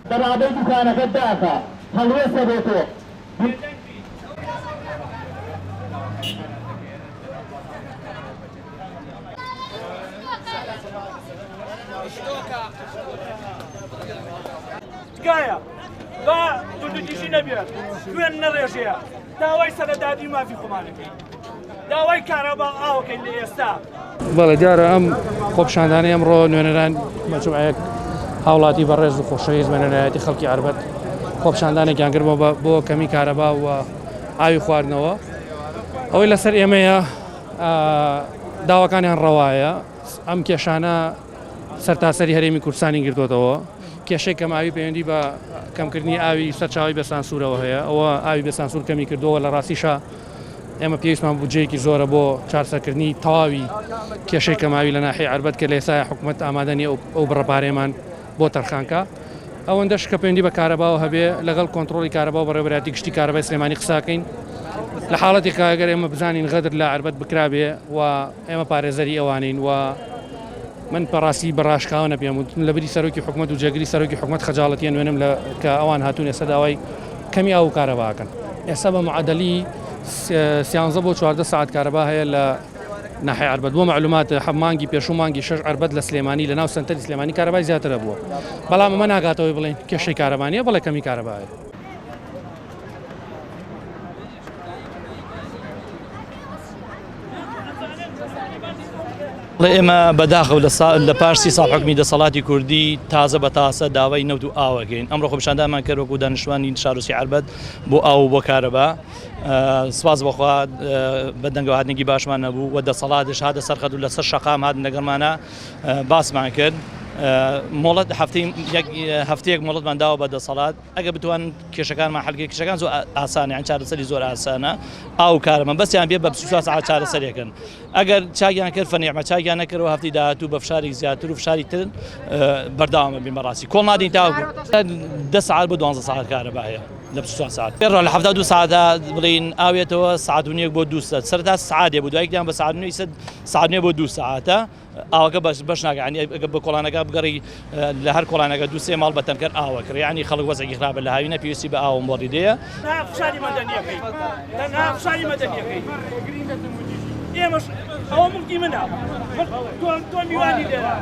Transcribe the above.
دەرابەی دوکانەکەت داکە هەڵوێستە بۆ تۆ تکایە با دوودوتیشی نەبێت دوێن نەڕێژەیە داوای سەرەدادی مافی خۆمانەکەی داوای کارەبا ئاوەکەین لە ئێستا بەڵێ دیارە ئەم خۆپشاندانەی ئەمڕۆ نوێنەران مەجموعەیەک هاوڵاتی بەڕێز و خۆشەویست بە نەلایەتی خەڵکی عربەت خۆپشاندانێکیان کرد بۆ کەمی کارەبا و ئاوی خواردنەوە ئەوەی لەسەر ئێمەیە داواکانیان ڕەوایە ئەم کێشانە سەرتاسەری هەرێمی کوردستانی گرتوتەوە کێشەی کەماوی پەیوەندی بە کەمکردنی ئاوی سەرچاوی بە سانسورەوە هەیە ئەوە ئاوی بە سانسور کەمی کردەوە لە ڕاستیشە ئێمە پێویستمان بودجەیەکی زۆرە بۆ چارسەرکردنی تەواوی کێشەی کەماوی لە ناحیەی عربەت کە لە ئێستای حکوومەت ئامادەنیە ئەو بڕەپارێمان بۆ تەرخانکە ئەوەندەش کە پەیوەندی بە کارەباوە هەبێ لەگەڵ کۆنتڕۆلی کارەبا و بەڕێوەبەری گشتی کارەبای سلێمانی قساکەین لە حاڵەتێکە ئەگەر ئێمە بزانین غەدر لە عربەت بکرابێ و ئێمە پارێزەری ئەوانین و من بەڕاستی بەڕاشکاوە نەپێم لەبەری سەرۆکی حکوومەت و جێگری سەرۆکی حکوومەت خەجاڵەتیان وێنم کە ئەوان هاتوون ئێستا داوای کەمی ئاو کارەباکەن ئێستا بە معادلی 13 بۆ 14 ساعت کارەبا هەیە لە ناحیە عربەت بۆ معلومات مانگی پێشوو مانگی 6 عربەت لە سلێمانی لە ناو سنتەری سلێمانی کارەبای زیاترە بووە بەڵام ئەمە ناگاتەوەی بڵێن کێشەی کارەبانیە بەڵێ کەمی کارەبایە ئێمە بەداخەو لە پارسی ساڵ حکمی دەسەڵاتی کوردی تازە بە تاسە داوای نەوت و ئاوەگەین ئەمڕۆ خۆپشاندانمان کرد وەکو دانیشتوانی شارۆچی عربەت بۆ ئاو و بۆ کارەبا سواز بەخوا بە دەنگەوە هاتنێکی باشمان نەبوو و دەسەڵاتش هاتە سەرخەت و لەسەر شەقام هاتن لەگەڵمانە باسمان کرد مۆڵەت هەفتەیەک مۆڵەتمان داوە بە دەسەڵات ئەگە بتوان کێشەکانمان حەلگەی کێشەکان زۆر ئاسانە یان چارەسەری زۆر ئاسانە ئاو کارەمە بەسییان بێ بە 24 ساعت چارەسەرێکن ئەگەر چاگیان کرد فەنیعمە چاگیان نەکردەوە هەفتی داهاتوو بە فشارێک زیاتر و فشاری تر بەرداوامە بین بەڕاستی کۆڵ نادین تاوەکو 10 ساعت بۆ 12 ساعت کارەبایە لە 24 ساعت پێڕۆ لە 72 ساعتە بڵین ئاوێتەوە ساعت و نیەک بۆ 2 ساعت سەرتا سعاتێ بوو دوایکیان بە ساعت و نیەک ساعت بۆ 2 ساعتە ئاوەکە بەش ناگەانی بە کۆڵانەکە بگەڕی لە هەر کۆڵانەکە 2-3 ماڵ بەتەنکەر ئاوە کرد یعنی خەڵک وەزعی خراپە لە هاوینە پێویستی بە ئاوم بۆ ڕیدەیە فشاری مەدەنیەکەی فشاری مەدەنیەکەی ئێمەش ئەوە مڵکی منە تۆ میوانی لێرە